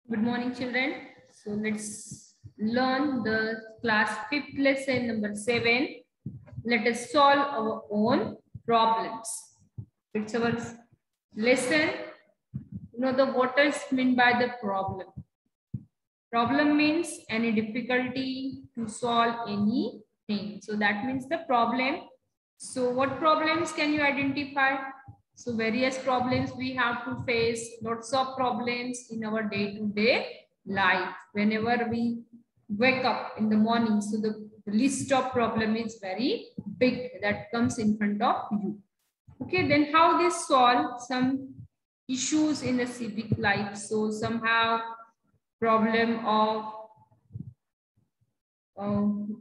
Good morning, children. So let's learn the class 5th lesson number 7. Let us solve our own problems. It's our lesson. What is meant by the problem? Problem means any difficulty to solve anything. So that means the problem. So what problems can you identify? So various problems we have to face, lots of problems in our day-to-day life. Whenever we wake up in the morning, so the list of problem is very big that comes in front of you. Okay, then how this solve some issues in the civic life? So somehow problem of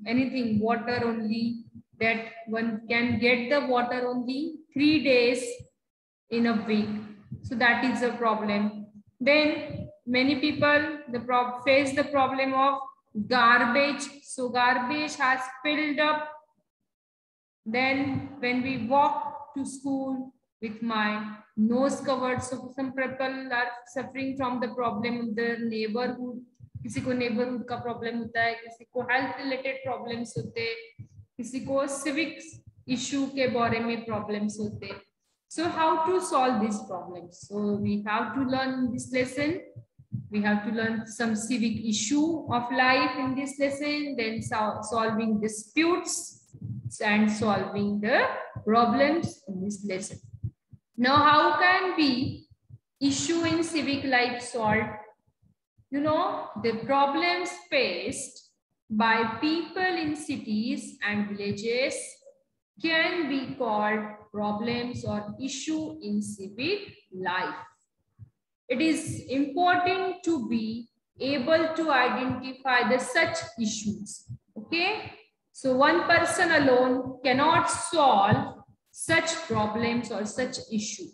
anything water only, that one can get the water only 3 days in a week. So that is a problem. Then many people face the problem of garbage. So garbage has filled up. Then when we walk to school with my nose covered, so some people are suffering from the problem of the neighborhood. किसी को neighborhood का problem होता है, किसी को health related problems होते हैं, किसी को civic issue के बारे में problems होते हैं. So how to solve these problems? So we have to learn this lesson. We have to learn some civic issue of life in this lesson, then solving disputes and solving the problems in this lesson. Now, how can be issue in civic life solved? The problems faced by people in cities and villages can be called problems or issue in civic life. It is important to be able to identify the such issues. Okay, so one person alone cannot solve such problems or such issue.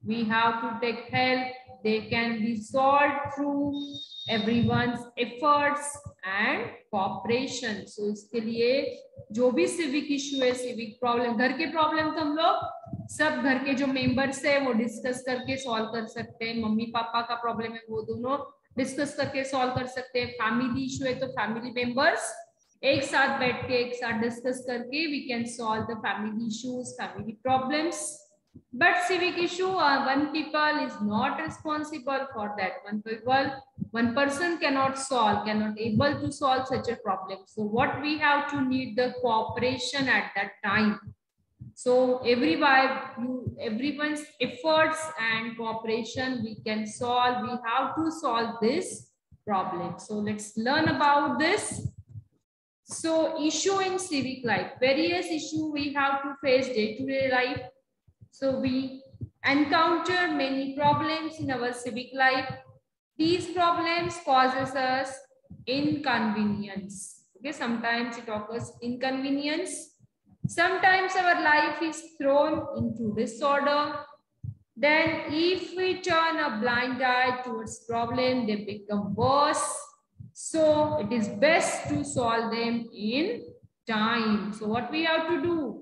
We have to take help. They can be solved through everyone's efforts and cooperation. So इसके लिए जो भी civic issue है, civic problem, घर के problem तो हम लोग सब घर के जो मेंबर्स है वो डिस्कस करके सॉल्व कर सकते हैं. मम्मी पापा का प्रॉब्लम है वो दोनों डिस्कस करके सॉल्व कर सकते हैं. फैमिली इशू है तो फैमिली मेंबर्स एक साथ बैठ के एक साथ डिस्कस करके we can solve the family issues, family problems. But civic issue, one people is not responsible for that. One person cannot able to solve such a problem. So what we have to need the cooperation at that time. So everyone's efforts and cooperation we can solve. We have to solve this problem. So let's learn about this. So issue in civic life, various issue we have to face day-to-day life. So we encounter many problems in our civic life. These problems causes us inconvenience. Okay, sometimes it occurs inconvenience. Sometimes our life is thrown into disorder. Then if we turn a blind eye towards problem, they become worse. So it is best to solve them in time. So what we have to do?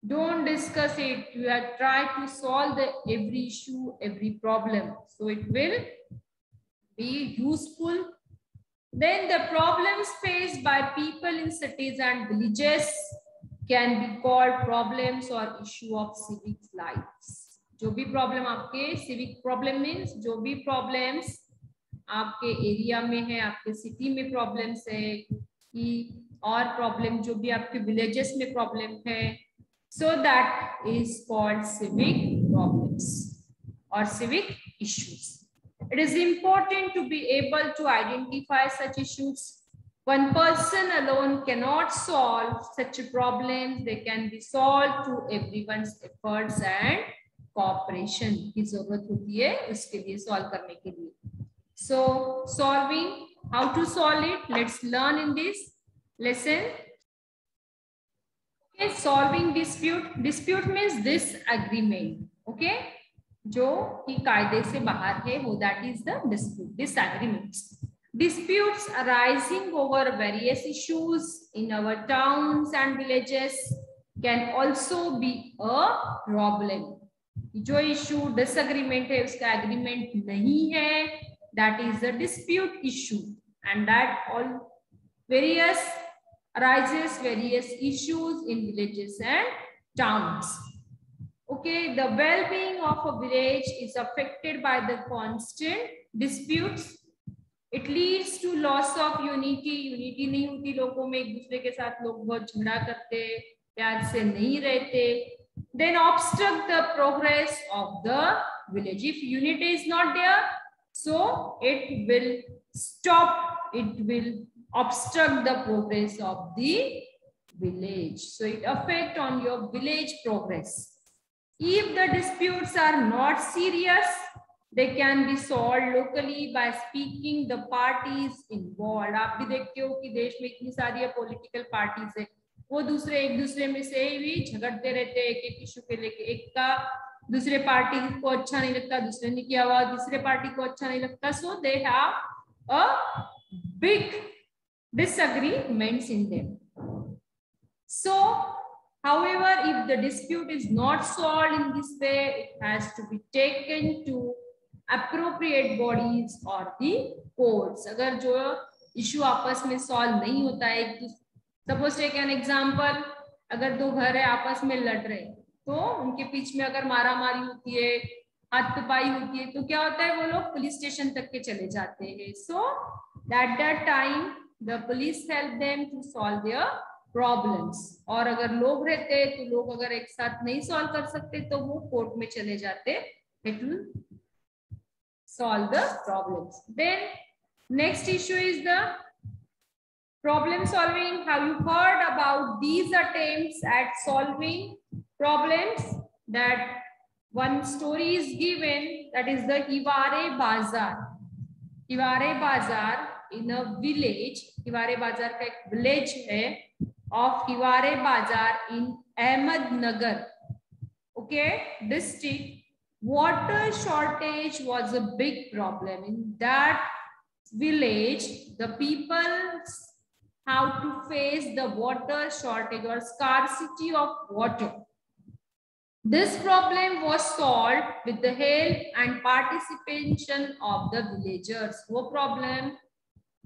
Don't discuss it. You have tried to solve every issue, every problem. So it will be useful. Then the problems faced by people in cities and villages can be called problems or issue of civic lives. जो भी problem आपके civic problem means जो भी problems आपके area में है, आपके city में problems है, कि और problem जो भी आपके villages में problem है, so that is called civic problems or civic issues. It is important to be able to identify such issues. One person alone cannot solve such problems. They can be solved through everyone's efforts and cooperation की जरूरत होती है उसके लिए solve करने के लिए. So solving, how to solve it? Let's learn in this lesson. Okay, solving dispute. Dispute means disagreement. Okay, जो कि कायदे से बाहर है वो that is the dispute, disagreements. Disputes arising over various issues in our towns and villages can also be a problem. जो issue disagreement है उसका agreement नहीं है that is the dispute issue, and that all arises various issues in villages and towns. Okay, the well-being of a village is affected by the constant disputes. It leads to loss of unity. Unity नहीं होती लोगों में, एक दूसरे के साथ लोग बहुत झगड़ा करते, प्यार से नहीं रहते. Then obstruct the progress of the village. If unity is not there, so it will stop, it will obstruct the progress of the village. So it affects on your village progress. If the disputes are not serious, they can be solved locally by speaking the parties involved. आप भी देखते हो कि देश में इतनी सारी political parties है, वो एक दूसरे में से भी झगड़ते रहते हैं एक इशू के लेके. एक का दूसरे पार्टी को अच्छा नहीं लगता, दूसरे ने किया हुआ दूसरे पार्टी को अच्छा नहीं लगता. So they have a big disagreements in them. So however, if the dispute is not solved in this way, it has to be taken to appropriate bodies or the courts. अगर जो issue आपस में solve नहीं होता है, suppose take an example, अगर दो घर है आपस में लड़ रहे तो उनके बीच में अगर मारा मारी होती है, हाथ पाई होती है, तो क्या होता है, वो लोग पुलिस स्टेशन तक के चले जाते हैं. So at that time the police help them to solve their problems. और अगर लोग रहते तो लोग अगर एक साथ नहीं सॉल्व कर सकते तो वो कोर्ट में चले जाते. It will solve the problems. Then next issue is the problem solving. Have you heard about these attempts at solving problems? That one story is given, that is the Hiware Bazaar. Hiware Bazaar in a village, Hiware Bazaar का एक village है of Hiware Bazaar in Ahmednagar, okay, district. Water shortage was a big problem in that village. The people have to face the water shortage or scarcity of water. This problem was solved with the help and participation of the villagers. वो problem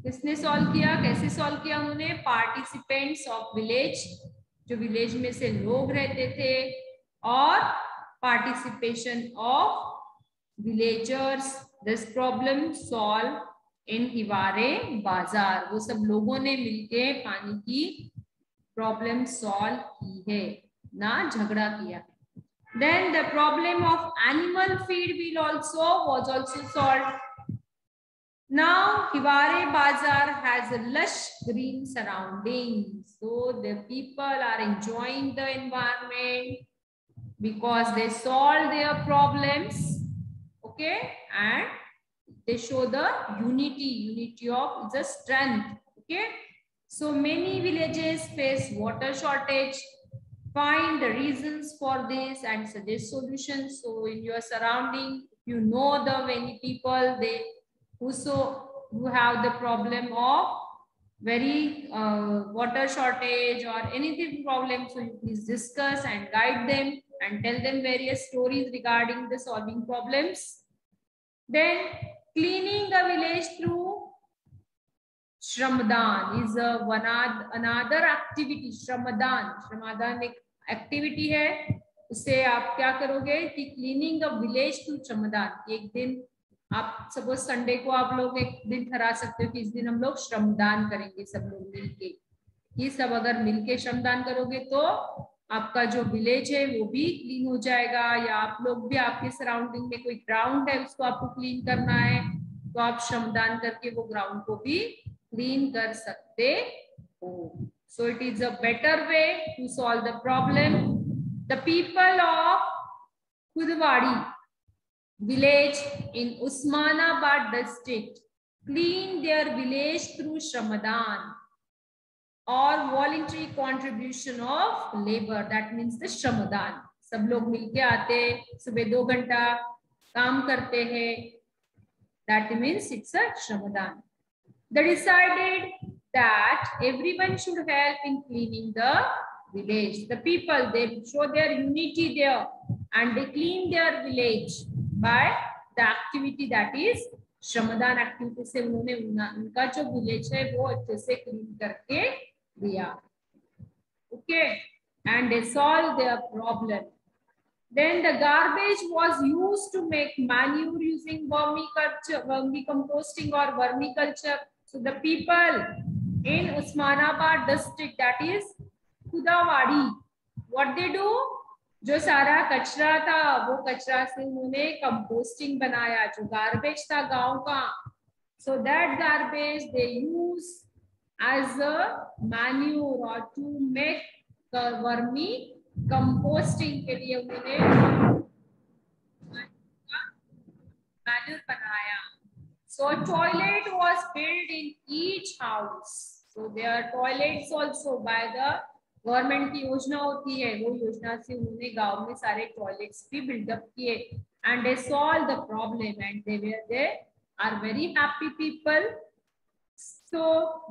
किसने solve किया, कैसे solve किया उन्होंने? Participants of village, जो village में से लोग रहते थे, और participation of villagers. This problem solved in Hiware Bazaar. वो सब लोगों ने मिलके पानी की problem solve की है, ना झगड़ा किया. Then the problem of animal feed was also solved. Now Hiware Bazaar has a lush green surroundings, so the people are enjoying the environment because they solve their problems, okay, and they show the unity of the strength, okay. So many villages face water shortage. Find the reasons for this and suggest solutions. So in your surrounding, if you know the many people who have the problem of very water shortage or anything problem, so you please discuss and guide them and tell them various stories regarding the solving problems. Then cleaning the village through Shramdan is another activity. Shramdan एक activity है, उससे आप क्या करोगे कि cleaning the village through Shramdan. एक दिन आप suppose संडे को आप लोग एक दिन ठहरा सकते हो कि इस दिन हम लोग श्रमदान करेंगे सब लोग मिलके. ये सब अगर मिलके श्रमदान करोगे तो आपका जो विलेज है वो भी क्लीन हो जाएगा. या आप लोग भी आपके सराउंडिंग में कोई ग्राउंड है उसको आपको क्लीन करना है तो आप श्रमदान करके वो ग्राउंड को भी क्लीन कर सकते हो. So it is a better way to solve the problem. The people of Khudwadi village in Usmanabad district clean their village through Shramdan or voluntary contribution of labor. That means the Shramdan. सब लोग मिलके आते, सुबह 2 घंटा काम करते हैं. That means it's a Shramdan. They decided that everyone should help in cleaning the village. The people, they show their unity there and they clean their village by the activity that is श्रमदान activity से उन्होंने उनका जो village है वो अच्छे से clean करके दिया. Okay, and they solved their problem. Then the garbage was used to make manure using vermiculture, vermicomposting or vermiculture. So the people in Usmanabad district, that is Khudawadi, what they do? जो सारा कचरा था वो कचरा से उन्होंने composting बनाया, जो गार्बेज था गांव का. So that garbage they use as a manure or to make vermi composting के लिए उन्होंने मैन्यूर बनाया. So toilet was built in each house. So there are toilets also by the government की योजना होती है, वो योजना से उन्होंने गांव में सारे टॉयलेट्स भी बिल्डअप किए. And they solve the problem and they are very happy people. So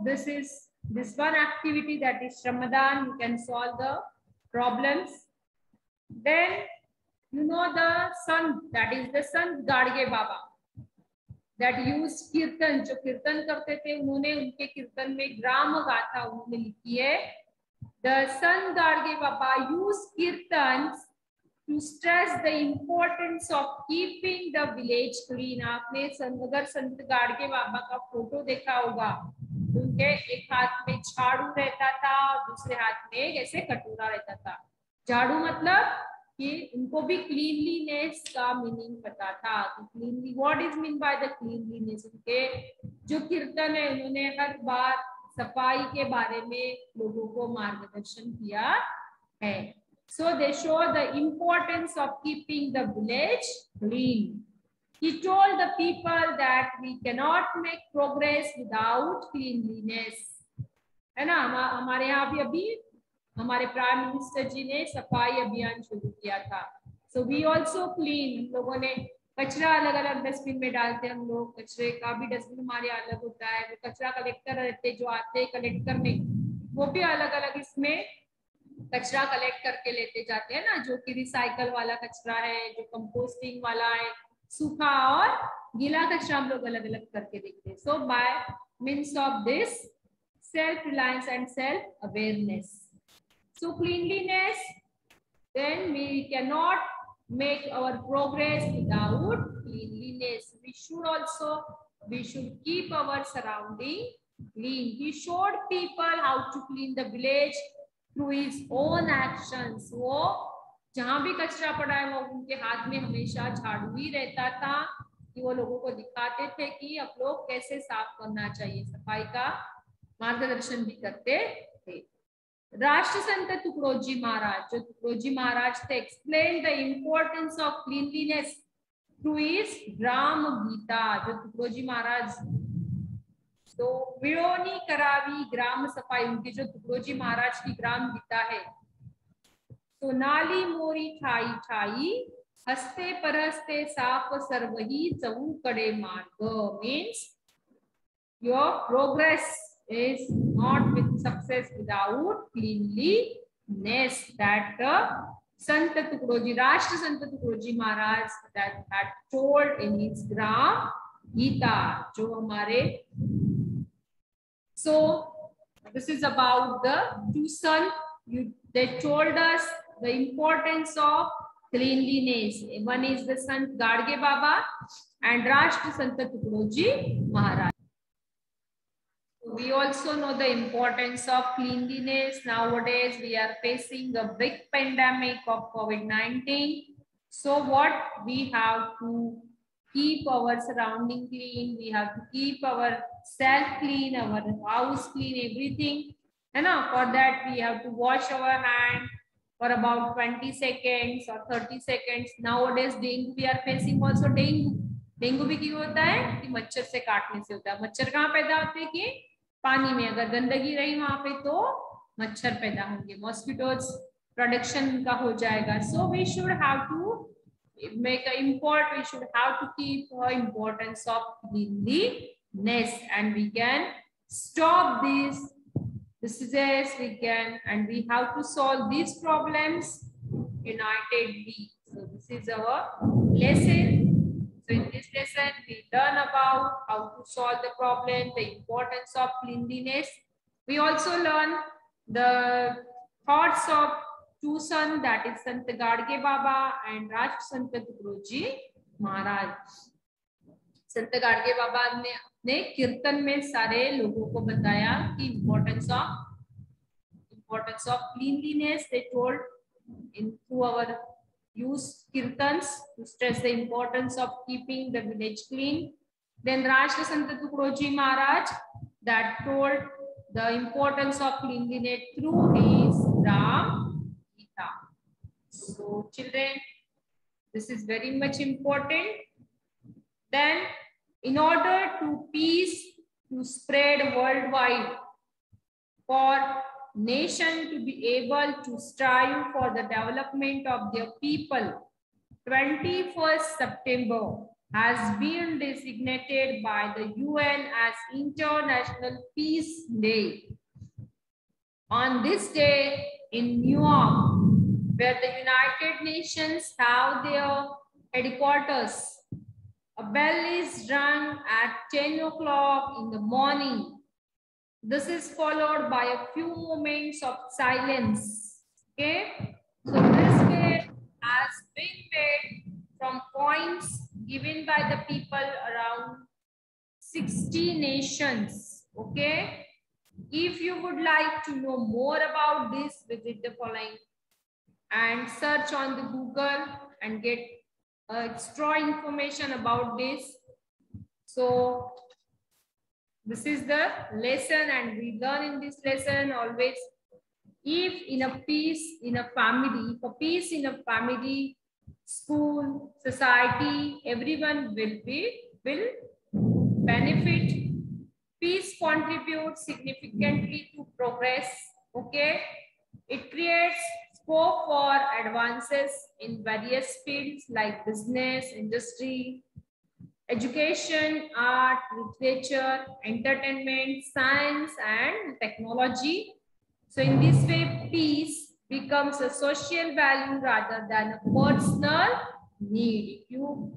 this one activity, that is Shramadhan. You can solve the problems. Then you know the Sant, that is the Sant Gadge Baba, that used कीर्तन. जो कीर्तन करते थे उन्होंने उनके कीर्तन में ग्राम गाथा उन्होंने लिखी है. The Sant Gadge Baba used kirtans to stress the importance of keeping the village clean. आपने अगर संत गाडगे बाबा का फोटो देखा होगा, उनके एक हाथ में झाड़ू रहता था और दूसरे हाथ में ऐसे कटोरा रहता था. झाड़ू मतलब कि उनको भी क्लीनलीनेस का मीनिंग पता था कि cleanly, what is mean by the cleanliness. उनके जो कीर्तन है उन्होंने हर बार सफाई के बारे में लोगों को मार्गदर्शन किया है. So they show the importance of keeping the village clean. He told the people that we cannot make progress without cleanliness. है ना. हमारे यहाँ भी अभी हमारे प्राइम मिनिस्टर जी ने सफाई अभियान शुरू किया था. So we also clean. हम लोगों ने कचरा अलग अलग डस्टबिन में डालते हैं. हम लोग कचरे का भी डस्टबिन हमारे अलग होता है. वो कचरा कलेक्टर रहते जो आते हैं कलेक्ट करने, वो भी अलग अलग इसमें कचरा कलेक्ट करके लेते जाते हैं ना. जो कि रिसाइकल वाला कचरा है, जो कंपोस्टिंग वाला है, सूखा और गीला कचरा हम लोग अलग अलग करके देखते हैं. So by means of this self reliance and self awareness. So cleanliness, then we can not make our progress without cleanliness. We should keep our surrounding clean. He showed people how to clean the village through his own actions. वो जहां भी कचरा पड़ा है वो उनके हाथ में हमेशा झाड़ू ही रहता था कि वो लोगों को दिखाते थे कि आप लोग कैसे साफ करना चाहिए. सफाई का मार्गदर्शन भी करते थे. राष्ट्र संत तुकडोजी महाराज, जो तुकडोजी महाराज थे, explain the importance of cleanliness through his Gram Geeta. जो तुकडोजी महाराज तो विड़ोनी करावी ग्राम सफाई, उनकी जो तुकडोजी महाराज की ग्राम गीता है. तो नाली मोरी ठाई ठाई हस्ते परहस्ते साफ सर्वही चौकडे मार्ग. Means your progress is not with success without cleanliness. That Sant Tukdoji, Rashtra Sant Tukdoji Maharaj, that had told in his Gram Gita, jo hamare. So this is about the two sons. They told us the importance of cleanliness. One is the Sant Gadge Baba and Rashtra Sant Tukdoji Maharaj. We also know the importance of cleanliness. Nowadays, we are facing a big pandemic of COVID-19. So what we have to keep our surrounding clean. We have to keep our self clean, our house clean, everything. And for that, we have to wash our hand for about 20 seconds or 30 seconds. Nowadays, dengue, we are facing also dengue. Dengue भी क्यों होता है कि मच्छर से काटने से होता है. मच्छर कहाँ पैदा होते हैं कि पानी में. अगर गंदगी रही वहां पे तो मच्छर पैदा होंगे, मॉस्किटोज प्रोडक्शन का हो जाएगा. So we should have to make a import. We should have to keep the importance of cleanliness, and we can stop these diseases. We can, and we have to solve these problems unitedly. So this is our lesson. So in this this lesson, we learn about how to solve the problem, the importance of cleanliness. We also learn the thoughts of two sons, that is Sant Gadge Baba and Rashtra Sant Tukaroji Maharaj. संत गाडगे बाबा ने अपने कीर्तन में सारे लोगों को बताया कि importance of cleanliness. They told in through our use kirtans to stress the importance of keeping the village clean. Then Rashtra Sant Tukaroji Maharaj that told the importance of cleanliness through his Ram Gita. So children, this is very much important. Then in order to peace to spread worldwide, for nation to be able to strive for the development of their people, 21st September has been designated by the UN as International Peace Day. On this day in New York, where the United Nations have their headquarters, a bell is rung at 10 o'clock in the morning. This is followed by a few moments of silence. Okay, so this day has been made from points given by the people around 60 nations. Okay, if you would like to know more about this, visit the following and search on the Google and get extra information about this. So this is the lesson, and we learn in this lesson always, if in a peace in a family, for peace in a family, school, society, everyone will benefit. Peace contributes significantly to progress. Okay, it creates scope for advances in various fields like business, industry, education, art, literature, entertainment, science, and technology. So in this way, peace becomes a social value rather than a personal need. If you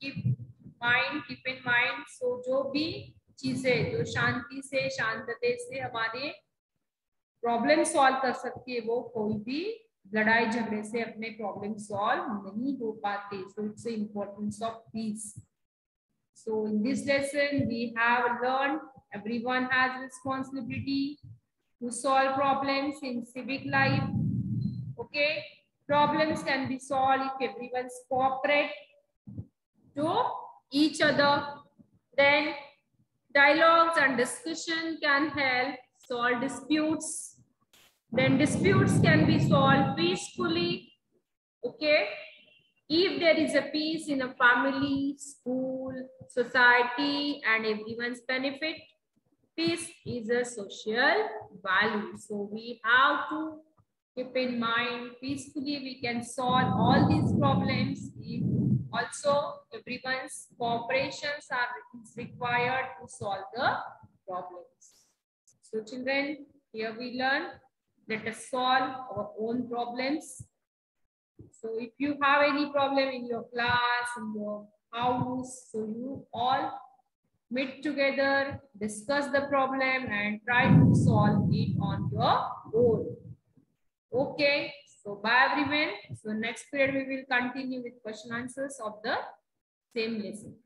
keep in mind, so जो भी चीजें जो शांति से, शांतते से हमारे problem solve कर सकती है, वो कोई भी लड़ाई झगड़े से अपने प्रॉब्लम सॉल्व नहीं हो पाते. So it's the importance of peace. So in this lesson we have learned everyone has responsibility to solve problems in civic life. Okay, problems can be solved if everyone cooperate to each other. Then dialogues and discussion can help solve disputes. Then disputes can be solved peacefully. Okay, if there is a peace in a family, school, society, and everyone's benefit, peace is a social value. So we have to keep in mind, peacefully we can solve all these problems. If also everyone's cooperations are required to solve the problems. So children, here we learn, let us solve our own problems. So if you have any problem in your class, in your house, so you all meet together, discuss the problem and try to solve it on your own. Okay, so bye everyone. So next period we will continue with question answers of the same lesson.